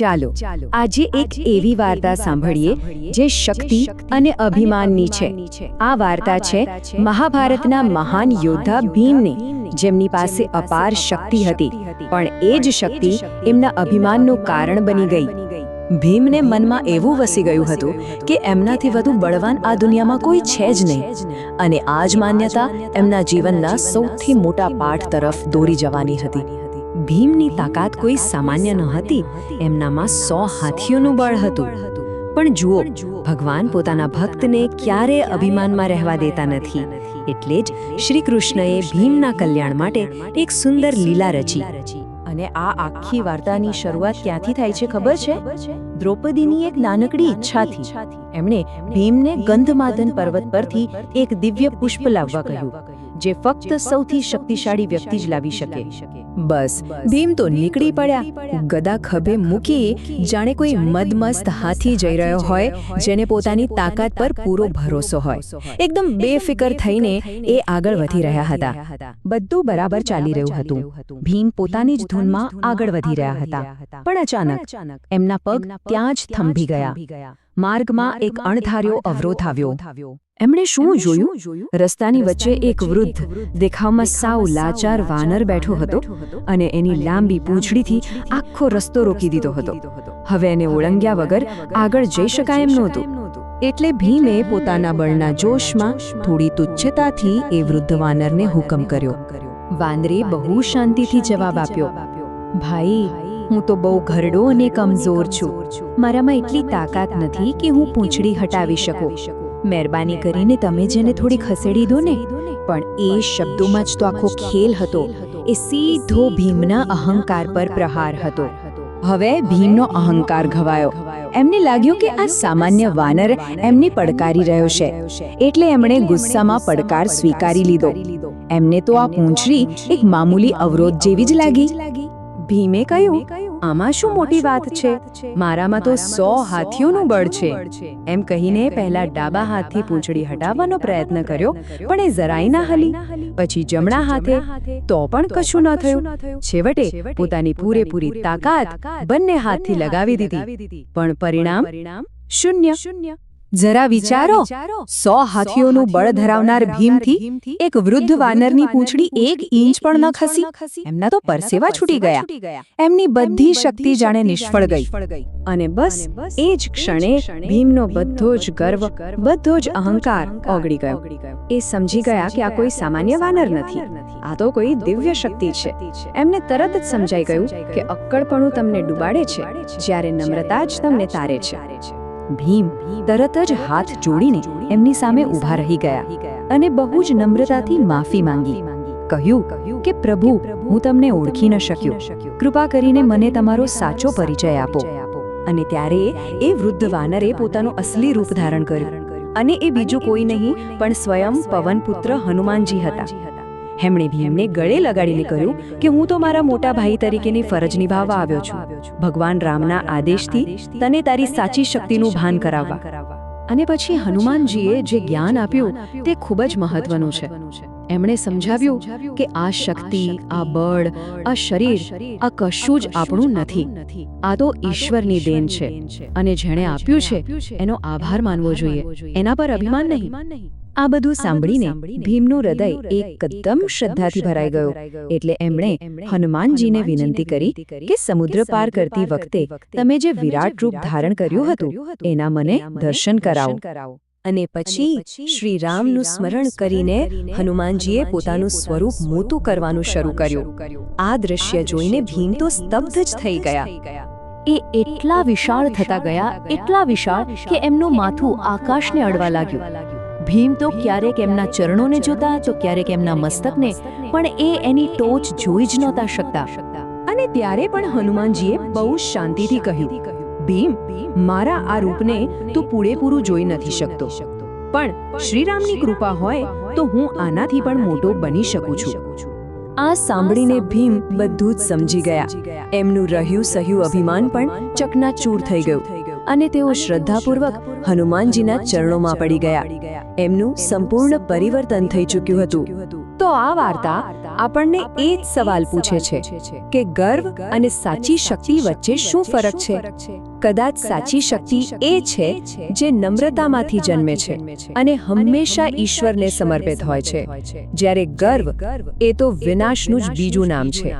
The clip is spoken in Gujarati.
ચાલો આજે એક એવી વાર્તા સાંભળીએ જે શક્તિ અને અભિમાનની છે. આ વાર્તા છે મહાભારતના મહાન યોદ્ધા ભીમની, જેમની પાસે અપાર શક્તિ હતી, પણ એ જ શક્તિ એમના અભિમાનનું કારણ બની ગઈ. ભીમને મનમાં એવું વસી ગયું હતું કે એમનાથી વધુ બળવાન આ દુનિયામાં કોઈ છે જ નહીં, અને આ જ માન્યતા એમના જીવનના સૌથી મોટા પાઠ તરફ દોરી જવાની હતી. ભીમની તાકાત કોઈ સામાન્ય ન હતી, એમનામાં 100 હાથીઓનું બળ હતું. પણ જુઓ, ભગવાન પોતાના ભક્તને ક્યારેય અભિમાનમાં રહેવા દેતા નથી. એટલે જ શ્રી કૃષ્ણએ ભીમના કલ્યાણ માટે એક સુંદર લીલા રચી. અને આ આખી વાર્તાની શરૂઆત ક્યાંથી થાય છે ખબર છે? દ્રૌપદીની એક નાનકડી ઈચ્છાથી. એમણે ભીમને ગંધમાદન પર્વત પરથી એક દિવ્ય પુષ્પ લાવવા કહ્યું, જે ફક્ત સૌથી શક્તિશાળી વ્યક્તિ જ લાવી શકે. બસ ભીમ તો નીકળી પડ્યા, ગદા ખભે મૂકી, જાણે કોઈ મદમસ્ત હાથી જઈ રહ્યો હોય, જેને પોતાની તાકાત પર પૂરો ભરોસો હોય. એકદમ બેફિકર થઈને એ આગળ વધી રહ્યા હતા. બધું બરાબર ચાલી રહ્યું હતું. ભીમ પોતાની જ ધૂનમાં આગળ વધી રહ્યા હતા. પણ અચાનક એમના પગ ત્યાં જ થંભી ગયા. માર્ગમાં એક અણધાર્યો અવરોધ આવ્યો. એમણે શું જોયું? રસ્તાની વચ્ચે એક વૃદ્ધ, દેખાવમાં સાવ લાચાર વાનર બેઠો હતો, અને એની લાંબી પૂંછડીથી આખો રસ્તો રોકી દીધો હતો. હવે એને ઓળંગ્યા વગર આગળ જઈ શકાય એમ નહોતું. એટલે ભીમે પોતાના બળના જોશમાં થોડી તુચ્છતાથી એ વૃદ્ધ વાનરને હુકમ કર્યો. વાનરે બહુ શાંતિથી જવાબ આપ્યો, ભાઈ, હું તો બહુ ઘરડો અને કમજોર છું. મારામાં એટલી તાકાત નથી કે હું પૂંછડી હટાવી શકું. મહેરબાની કરીને તમે જેને થોડી ખસેડી દો ને. પણ એ શબ્દોમાં જ તો આખો ખેલ હતો. એ સીધો ભીમના અહંકાર પર પ્રહાર હતો. હવે ભીમનો અહંકાર ઘવાયો. એમને લાગ્યું કે આ સામાન્ય વાનર એમને પડકારી રહ્યો છે, એટલે એમણે ગુસ્સામાં પડકાર સ્વીકારી લીધો. એમને તો આ પૂંછડી એક મામૂલી અવરોધ જેવી જ લાગી. ભીમે કહ્યું, આમાં શું મોટી વાત છે? મારામાં તો 100 હાથીઓનું બળ છે. એમ કહીને પહેલા ડાબા હાથથી પૂંછડી હટાવવાનો પ્રયત્ન કર્યો, પણ એ જરાય ના હલી. પછી જમણા હાથે, તો પણ કશું ન થયું. છેવટે પોતાની પૂરેપૂરી તાકાત બંને હાથથી લગાવી દીધી, પણ પરિણામ શૂન્ય. જરા વિચારો, 100 હાથીઓનું બળ ધરાવનાર ભીમથી એક વૃદ્ધ વાનરની પૂંછડી 1 ઇંચ પણ ન ખસી. એમના તો પરસેવા છૂટી ગયા. એમની બધી શક્તિ જાણે નિષ્ફળ ગઈ. અને બસ એ જ ક્ષણે ભીમનો બધો જ ગર્વ, બધો જ અહંકાર ઓગળી ગયો. એ સમજી ગયા કે આ કોઈ સામાન્ય વાનર નથી, આ તો કોઈ દિવ્ય શક્તિ છે. એમને તરત જ સમજાઈ ગયું કે અક્કડપણું તમને ડૂબાડે છે, જ્યારે નમ્રતા જ તમને તારે છે. ભીમ તરત જ હાથ જોડીને એમની સામે ઊભા રહી ગયા અને બહુ જ નમ્રતાથી માફી માંગી. કહ્યું કે પ્રભુ, હું તમને ઓળખી ન શક્યો. કૃપા કરીને મને તમારો સાચો પરિચય આપો. અને ત્યારે એ વૃદ્ધ વાનરે પોતાનું અસલી રૂપ ધારણ કર્યું, અને એ બીજું કોઈ નહીં પણ સ્વયં પવનપુત્ર હનુમાનજી હતા. એમણે ભીમને ગળે લગાડીને કહ્યું કે હું તો મારા મોટા ભાઈ તરીકેની ફરજ નિભાવવા આવ્યો છું, ભગવાન રામના આદેશથી તને તારી સાચી શક્તિનું ભાન કરાવવા. અને પછી હનુમાનજીએ જે જ્ઞાન આપ્યું તે ખૂબ જ મહત્વનું છે. એમણે સમજાવ્યું કે આ શક્તિ, આ બળ, આ શરીર, આ કશું જ આપણું નથી. આ તો ઈશ્વરની દેન છે, અને જેણે આપ્યું છે એનો આભાર માનવો જોઈએ, એના પર અભિમાન નહીં. આ બધું સાંભળીને ભીમનું હૃદય એકદમ શ્રદ્ધાથી ભરાઈ ગયું. એટલે એમણે હનુમાનજીને વિનંતી કરી કે સમુદ્ર પાર કરતી વખતે તમે જે વિરાટ રૂપ ધારણ કર્યું હતું એના મને દર્શન કરાવો. અને પછી શ્રી રામનું સ્મરણ કરીને હનુમાનજીએ પોતાનું સ્વરૂપ મોટું કરવાનું શરૂ કર્યું. આ દ્રશ્ય જોઈને ભીમ તો સ્તબ્ધ જ થઈ ગયા. એ એટલા વિશાળ થતા ગયા, એટલા વિશાળ કે એમનું માથું આકાશને અડવા લાગ્યું. ભીમ તો ક્યારેક એમના ચરણોને જોતા, તો ક્યારેક એમના મસ્તકને, પણ એ એની ટોચ જોઈ જ નહોતા શકતા. અને ત્યારે પણ હનુમાનજીએ બહુ શાંતિથી કહ્યું, ભીમ, મારા આ રૂપને તું પૂરેપૂરું જોઈ નથી શકતો, પણ શ્રીરામની કૃપા હોય તો હું આનાથી પણ મોટો બની શકું છું. આ સાંભળીને ભીમ બધું જ સમજી ગયા. એમનું રહ્યું સહ્યું અભિમાન પણ ચકનાચૂર થઈ ગયું, અને તેઓ શ્રદ્ધાપૂર્વક હનુમાનજીના ચરણોમાં પડી ગયા. એમનું સંપૂર્ણ પરિવર્તન થઈ ચૂક્યું હતું. તો આ વાર્તા આપણને એ જ સવાલ પૂછે છે કે ગર્વ અને સાચી શક્તિ વચ્ચે શું ફરક છે? કદાચ સાચી શક્તિ એ છે જે નમ્રતામાંથી જન્મે છે અને હંમેશા ઈશ્વરને સમર્પિત હોય છે, જ્યારે ગર્વ એ તો વિનાશનું જ બીજું નામ છે.